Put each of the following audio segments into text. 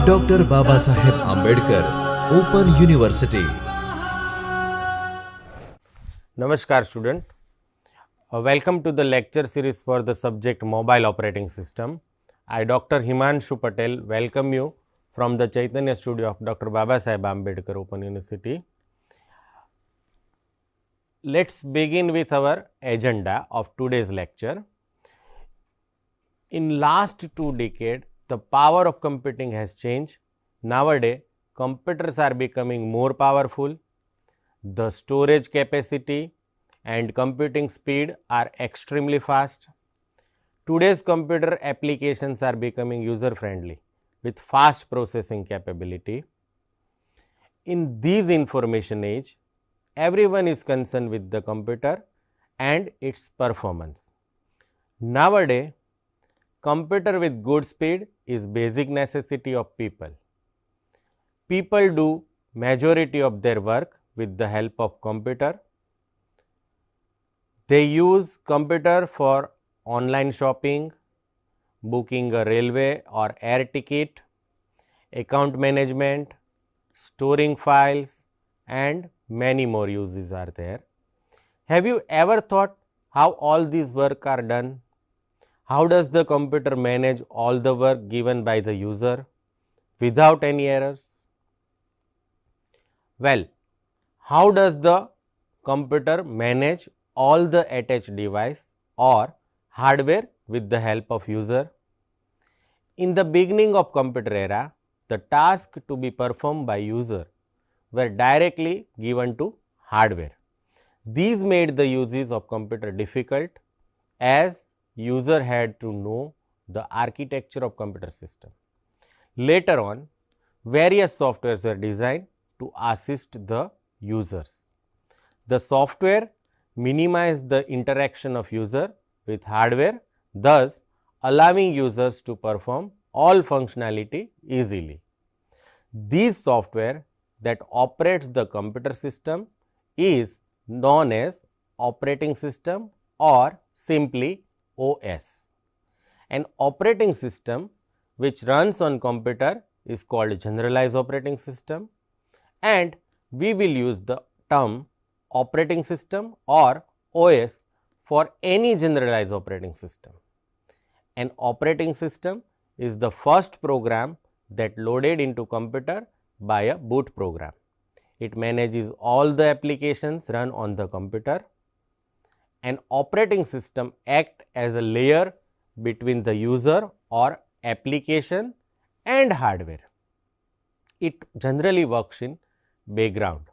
Doctor Baba Saheb Ambedkar open university. Namaskar student, welcome to the lecture series for the subject mobile operating system. I Dr. Himanshu Patel welcome you from the Chaitanya studio of Dr. Baba Saheb Ambedkar Open University. Let's begin with our agenda of today's lecture. In last 2 decades, the power of computing has changed. Nowadays, computers are becoming more powerful. The storage capacity and computing speed are extremely fast. Today's computer applications are becoming user friendly with fast processing capability. In this information age, everyone is concerned with the computer and its performance. Nowadays, computer with good speed is basic necessity of people. People do majority of their work with the help of computer. They use computer for online shopping, booking a railway or air ticket, account management, storing files and many more uses are there. Have you ever thought how all these work are done? How does the computer manage all the work given by the user without any errors? Well, how does the computer manage all the attached device or hardware with the help of user? In the beginning of computer era, the task to be performed by user were directly given to hardware. These made the uses of computer difficult as user had to know the architecture of computer system. Later on, various softwares were designed to assist the users. The software minimize the interaction of user with hardware, thus allowing users to perform all functionality easily. This software that operates the computer system is known as operating system or simply OS. An operating system which runs on computer is called generalized operating system, and we will use the term operating system or OS for any generalized operating system. An operating system is the first program that loaded into computer by a boot program. It manages all the applications run on the computer. An operating system acts as a layer between the user or application and hardware. It generally works in background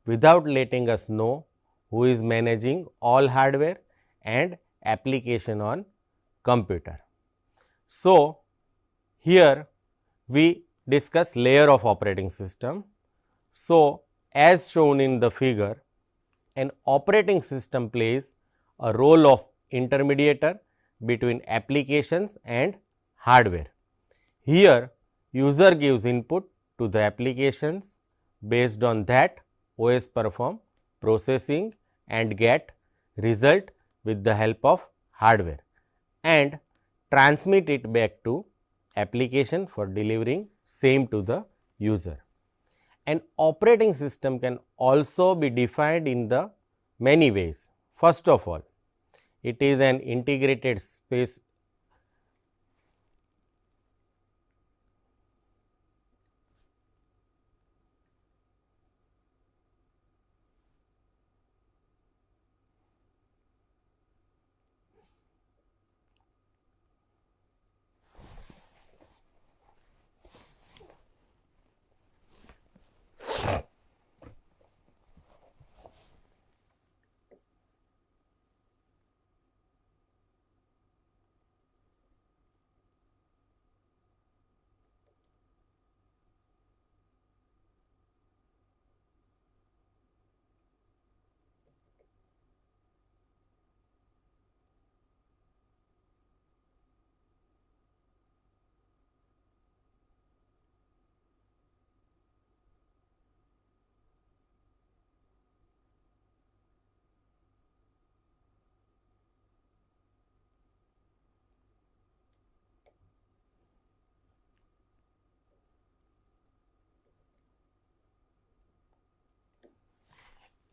without letting us know who is managing all hardware and application on computer. So, here we discuss layer of operating system. So, as shown in the figure, an operating system plays a role of intermediator between applications and hardware. Here, user gives input to the applications. Based on that, OS perform processing and get result with the help of hardware and transmit it back to application for delivering same to the user. An operating system can also be defined in the many ways. First of all, it is an integrated space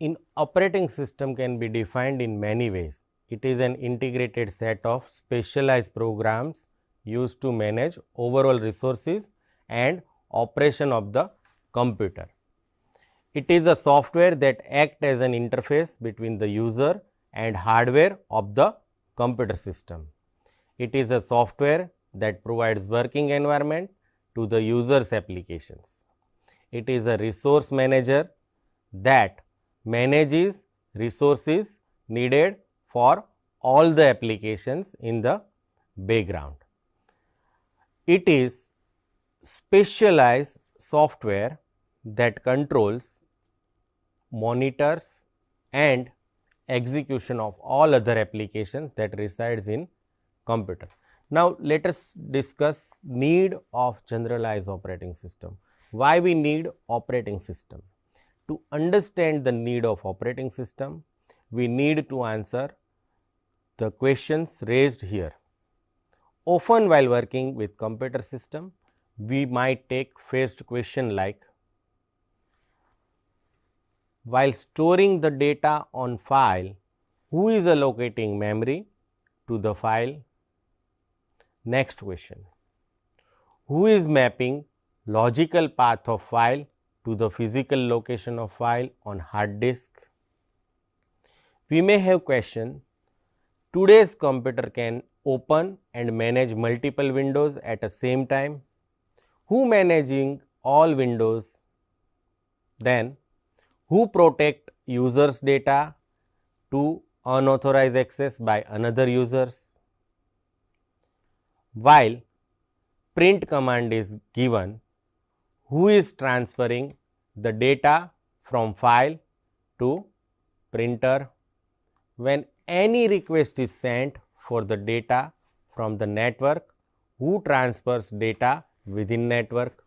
In operating system can be defined in many ways. It is an integrated set of specialized programs used to manage overall resources and operation of the computer. It is a software that acts as an interface between the user and hardware of the computer system. It is a software that provides working environment to the user's applications. It is a resource manager that manages resources needed for all the applications in the background. It is specialized software that controls, monitors and execution of all other applications that resides in computer. Now, let us discuss need of generalized operating system. Why we need operating system? To understand the need of operating system, we need to answer the questions raised here. Often while working with computer system, we might take faced question like, while storing the data on file, who is allocating memory to the file? Next question, who is mapping logical path of file to the physical location of file on hard disk? We may have question, today's computer can open and manage multiple windows at the same time. Who managing all windows? Then, who protect users data to unauthorized access by another users? While print command is given, who is transferring the data from file to printer? When any request is sent for the data from the network, who transfers data within network?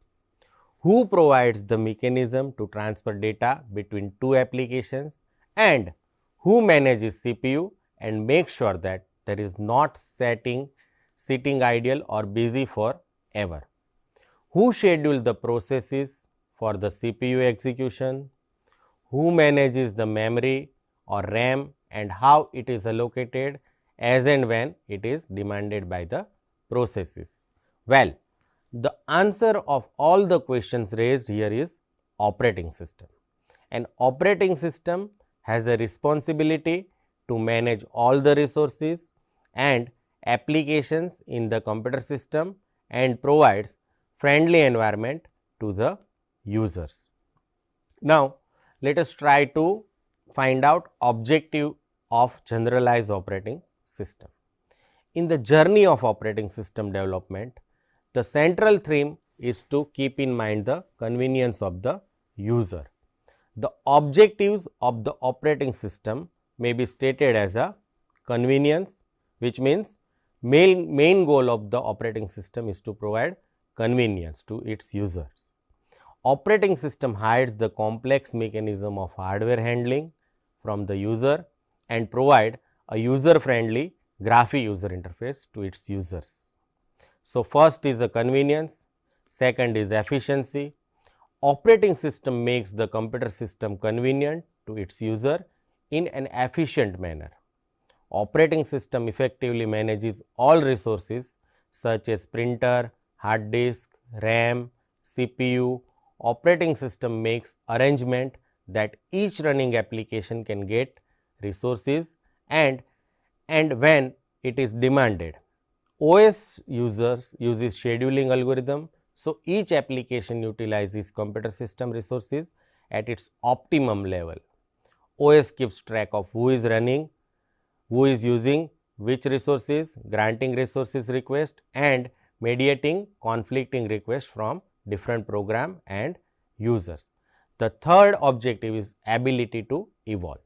Who provides the mechanism to transfer data between two applications, and who manages CPU and makes sure that there is not sitting idle or busy forever? Who schedules the processes for the CPU execution? Who manages the memory or RAM and how it is allocated as and when it is demanded by the processes? Well, the answer of all the questions raised here is operating system. An operating system has a responsibility to manage all the resources and applications in the computer system and provides friendly environment to the users. Now, let us try to find out objective of generalized operating system. In the journey of operating system development, the central theme is to keep in mind the convenience of the user. The objectives of the operating system may be stated as a convenience, which means main goal of the operating system is to provide convenience to its users. Operating system hides the complex mechanism of hardware handling from the user and provide a user friendly graphic user interface to its users. So, first is the convenience, second is efficiency. Operating system makes the computer system convenient to its user in an efficient manner. Operating system effectively manages all resources such as printer, hard disk, RAM, CPU. Operating system makes arrangement that each running application can get resources and when it is demanded. OS uses scheduling algorithm, so each application utilizes computer system resources at its optimum level. OS keeps track of who is running, who is using which resources, granting resources request and mediating conflicting requests from different program and users. The third objective is ability to evolve,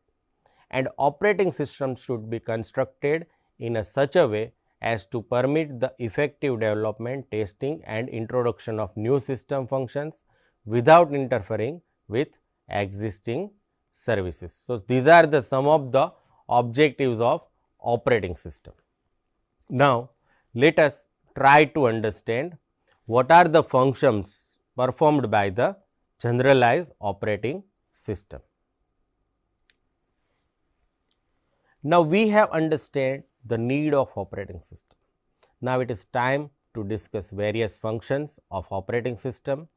and operating system should be constructed in such a way as to permit the effective development, testing and introduction of new system functions without interfering with existing services. So, these are the some of the objectives of operating system. Now, let us try to understand what are the functions performed by the generalized operating system. Now we have understood the need of operating system. Now it is time to discuss various functions of operating system.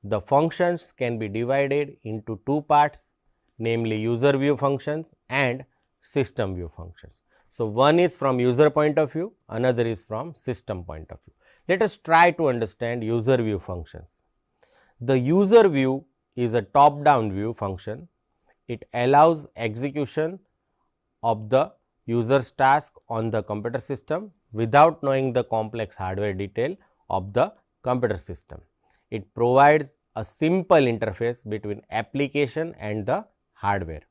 The functions can be divided into two parts, namely user view functions and system view functions. So one is from user point of view, another is from system point of view. Let us try to understand user view functions. The user view is a top down view function. It allows execution of the user's task on the computer system without knowing the complex hardware detail of the computer system. It provides a simple interface between application and the hardware.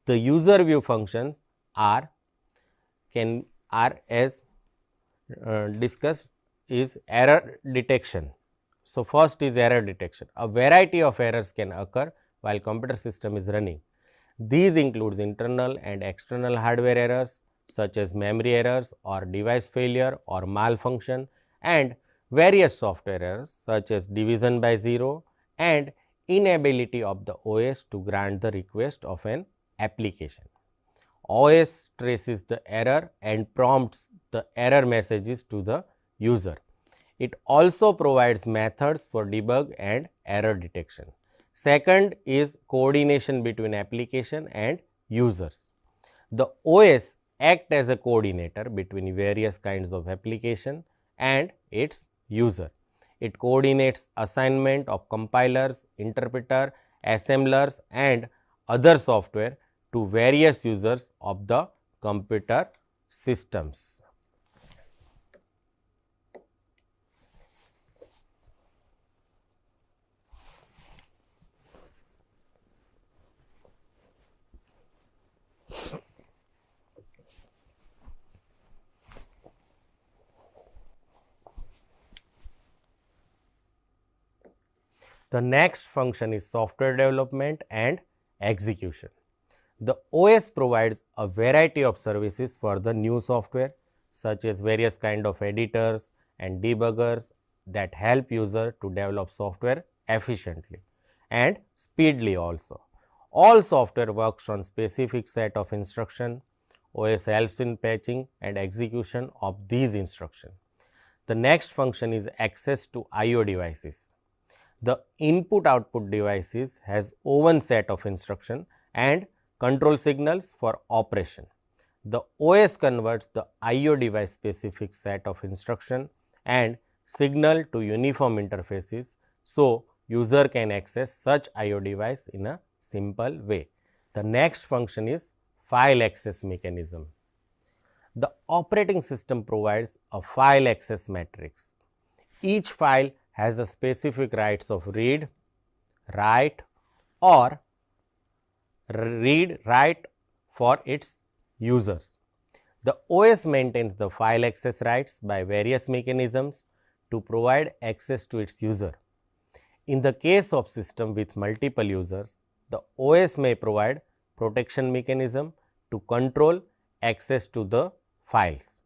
The user view functions are as discussed is error detection. So first is error detection. A variety of errors can occur while computer system is running. These includes internal and external hardware errors such as memory errors or device failure or malfunction, and various software errors such as division by zero and inability of the OS to grant the request of an application. OS traces the error and prompts the error messages to the user. It also provides methods for debug and error detection. Second is coordination between application and users. The OS acts as a coordinator between various kinds of application and its user. It coordinates assignment of compilers, interpreter, assemblers and other software to various users of the computer systems. The next function is software development and execution. The OS provides a variety of services for the new software such as various kind of editors and debuggers that help user to develop software efficiently and speedily also. All software works on specific set of instruction. OS helps in patching and execution of these instructions. The next function is access to I/O devices. The input output devices has own set of instruction and control signals for operation. The OS converts the I/O device specific set of instruction and signal to uniform interfaces, so user can access such I/O device in a simple way. The next function is file access mechanism. The operating system provides a file access matrix. Each file has a specific rights of read, write or read, write for its users. The OS maintains the file access rights by various mechanisms to provide access to its user. In the case of system with multiple users, the OS may provide protection mechanism to control access to the files.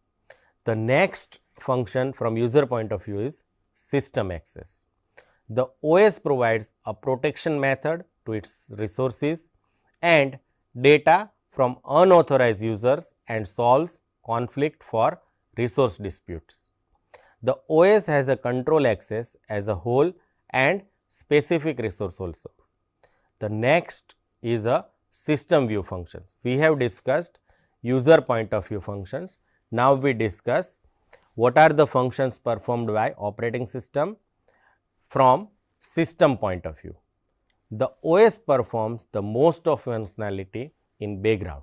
The next function from user point of view is system access. The OS provides a protection method to its resources and data from unauthorized users and solves conflict for resource disputes. The OS has a control access as a whole and specific resource also. The next is a system view functions. We have discussed user point of view functions. Now we discuss what are the functions performed by operating system from system point of view. The OS performs the most of functionality in background,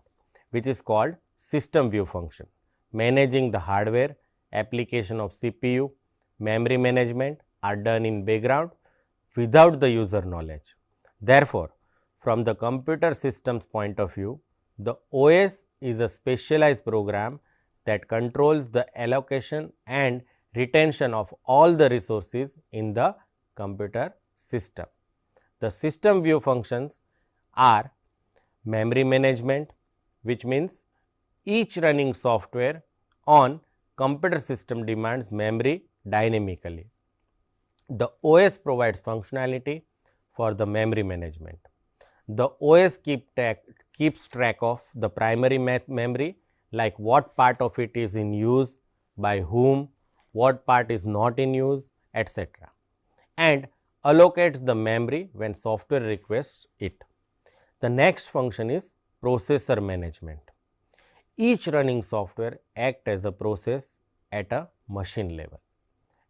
which is called system view function. Managing the hardware, application of CPU, memory management are done in background without the user knowledge. Therefore, from the computer systems point of view, the OS is a specialized program that controls the allocation and retention of all the resources in the computer system. The system view functions are memory management, which means each running software on computer system demands memory dynamically. The OS provides functionality for the memory management. The OS keeps keeps track of the primary memory, like what part of it is in use, by whom, what part is not in use, etc., and allocates the memory when software requests it. The next function is processor management. Each running software acts as a process at a machine level.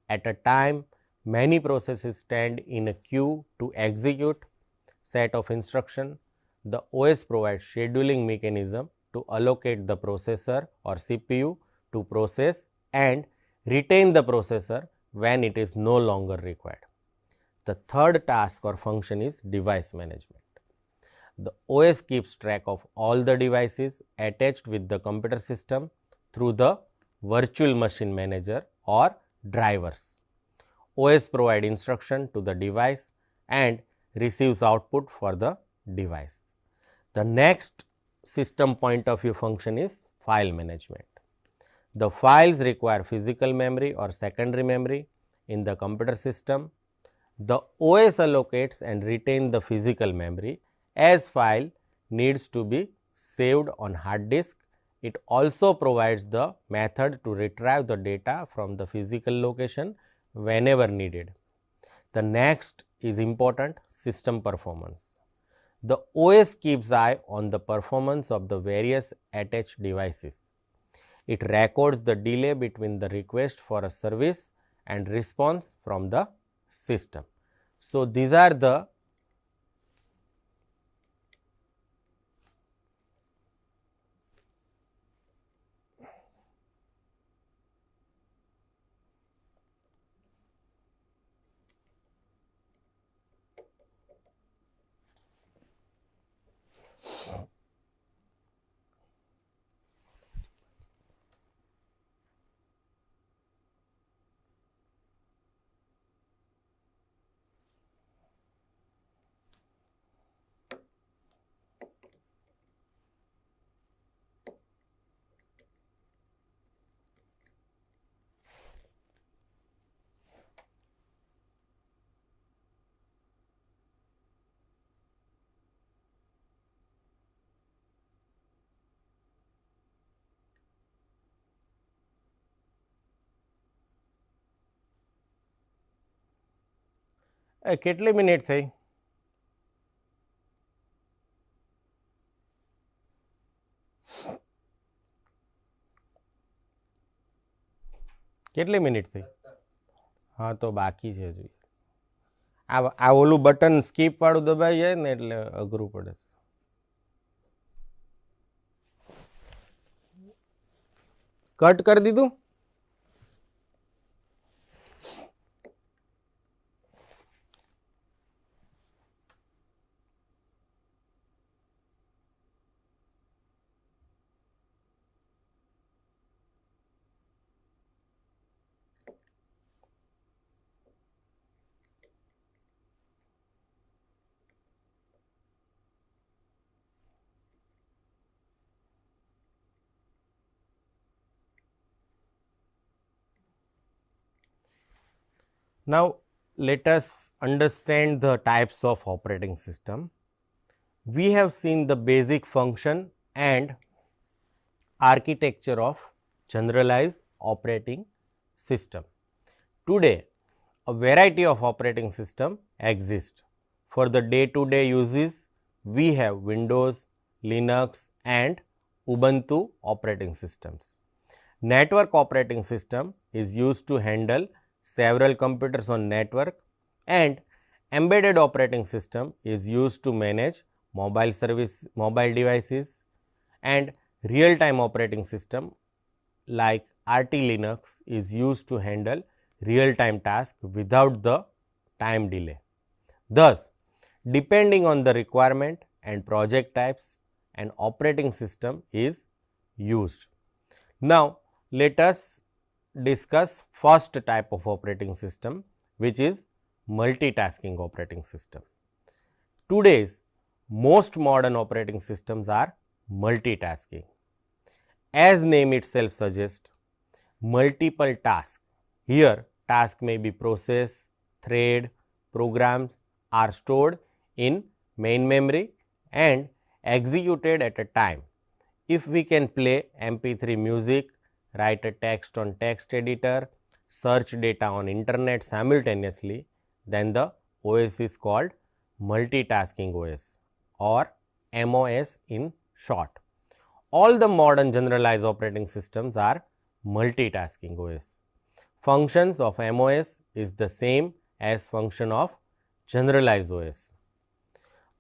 At a time, many processes stand in a queue to execute set of instruction. The OS provides scheduling mechanism to allocate the processor or CPU to process and retain the processor when it is no longer required. The third task or function is device management. The OS keeps track of all the devices attached with the computer system through the virtual machine manager or drivers. OS provides instruction to the device and receives output for the device. The next system point of view function is file management. The files require physical memory or secondary memory in the computer system. The OS allocates and retains the physical memory as file needs to be saved on hard disk. It also provides the method to retrieve the data from the physical location whenever needed. The next is important, system performance. The OS keeps eye on the performance of the various attached devices. It records the delay between the request for a service and response from the system. So, these are the કેટલી minute થઈ? કેટલી minute થઈ? હા તો બાકી છે હજુ. આ ઓલું બટન સ્કીપ વાળું દબાઈ જાય ને એટલે અઘરું પડે છે. કટ કરી દીધું? Now, let us understand the types of operating system. We have seen the basic function and architecture of generalized operating system. Today, a variety of operating system exist. For the day-to-day uses, we have Windows, Linux and Ubuntu operating systems. Network operating system is used to handle several computers on network, and embedded operating system is used to manage mobile devices, and real-time operating system like RT Linux is used to handle real-time tasks without the time delay. Thus, depending on the requirement and project types, an operating system is used. Now, let us discuss first type of operating system, which is multitasking operating system. Today's most modern operating systems are multitasking. As name itself suggests, multiple tasks. Here, tasks may be process, thread, programs are stored in main memory, and executed at a time. If we can play MP3 music, write a text on text editor, search data on internet simultaneously, then the OS is called multitasking OS or MOS in short. All the modern generalized operating systems are multitasking OS. Functions of MOS is the same as function of generalized OS.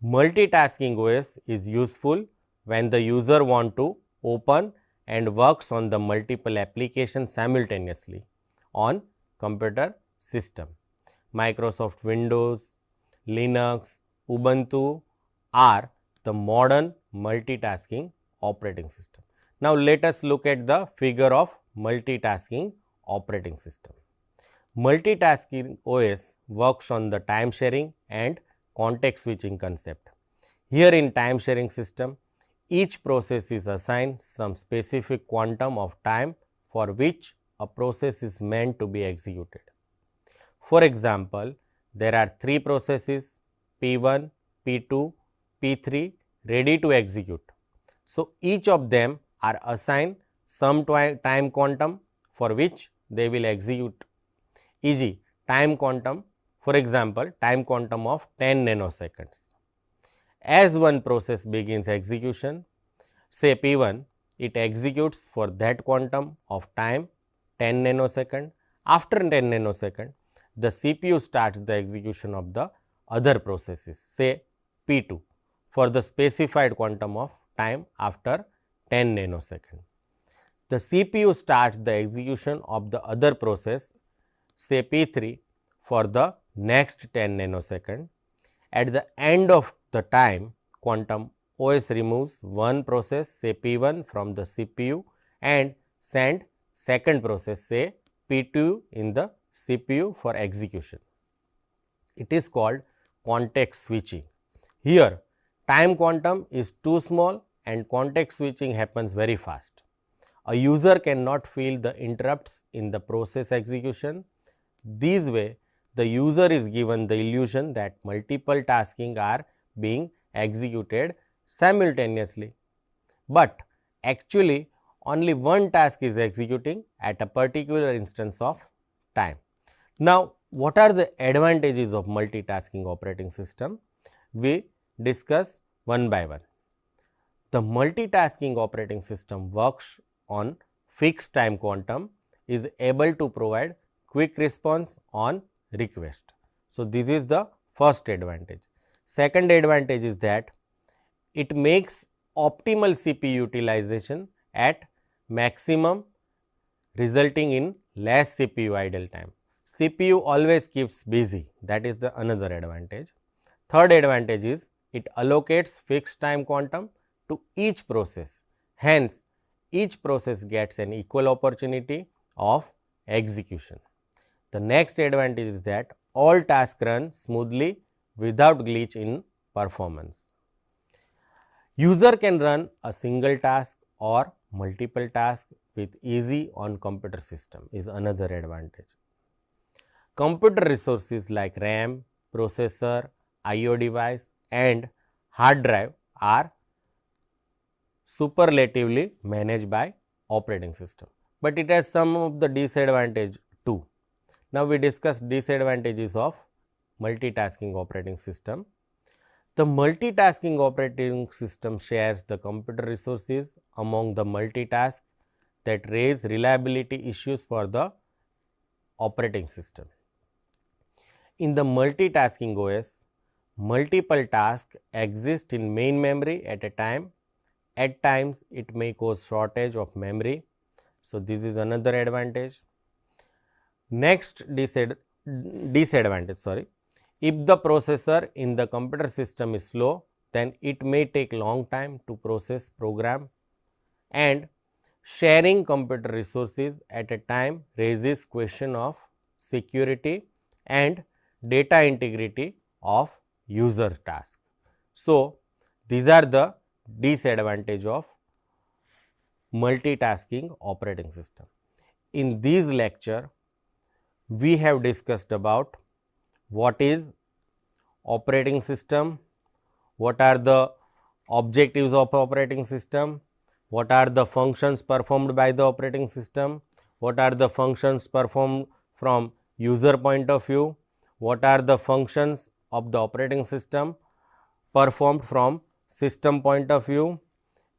Multitasking OS is useful when the user want to open and works on the multiple applications simultaneously on computer system. Microsoft Windows, Linux, Ubuntu are the modern multitasking operating system. Now, let us look at the figure of multitasking operating system. Multitasking OS works on the time sharing and context switching concept. Here in time sharing system, each process is assigned some specific quantum of time for which a process is meant to be executed. For example, there are 3 processes P1, P2, P3 ready to execute. So, each of them are assigned some time quantum for which they will execute, e.g. time quantum, for example, time quantum of 10 nanoseconds. As one process begins execution, say P1, it executes for that quantum of time 10 nanosecond. After 10 nanosecond, the CPU starts the execution of the other processes, say P2, for the specified quantum of time after 10 nanosecond. The CPU starts the execution of the other process, say P3, for the next 10 nanosecond. At the end of the time quantum, OS removes one process, say P1, from the CPU and send second process, say P2, in the CPU for execution. It is called context switching. Here, time quantum is too small and context switching happens very fast. A user cannot feel the interrupts in the process execution. This way, the user is given the illusion that multiple tasking are being executed simultaneously, but actually only one task is executing at a particular instance of time. Now, what are the advantages of multitasking operating system? We discuss one by one. The multitasking operating system works on fixed time quantum, is able to provide quick response on request. So, this is the first advantage. Second advantage is that it makes optimal CPU utilization at maximum, resulting in less CPU idle time. CPU always keeps busy, that is the another advantage. Third advantage is it allocates fixed time quantum to each process. Hence, each process gets an equal opportunity of execution. The next advantage is that all tasks run smoothly without glitch in performance. User can run a single task or multiple tasks with easy on computer system is another advantage. Computer resources like RAM, processor, IO device and hard drive are superlatively managed by operating system, but it has some of the disadvantage too. Now, we discuss disadvantages of multitasking operating system. The multitasking operating system shares the computer resources among the multitask that raise reliability issues for the operating system. In the multitasking OS, multiple tasks exist in main memory at a time. At times, it may cause shortage of memory. So, this is another advantage. Next disadvantage, if the processor in the computer system is slow, then it may take long time to process program, and sharing computer resources at a time raises question of security and data integrity of user task. So, these are the disadvantage of multitasking operating system. In this lecture, we have discussed about what is operating system, what are the objectives of operating system, what are the functions performed by the operating system, what are the functions performed from user point of view, what are the functions of the operating system performed from system point of view.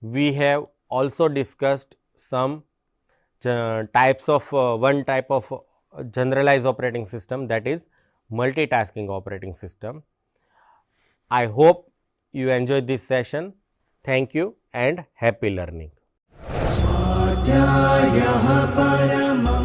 We have also discussed some types of one type of generalized operating system, that is multitasking operating system. I hope you enjoyed this session. Thank you and happy learning. स्वाध्यायः परमः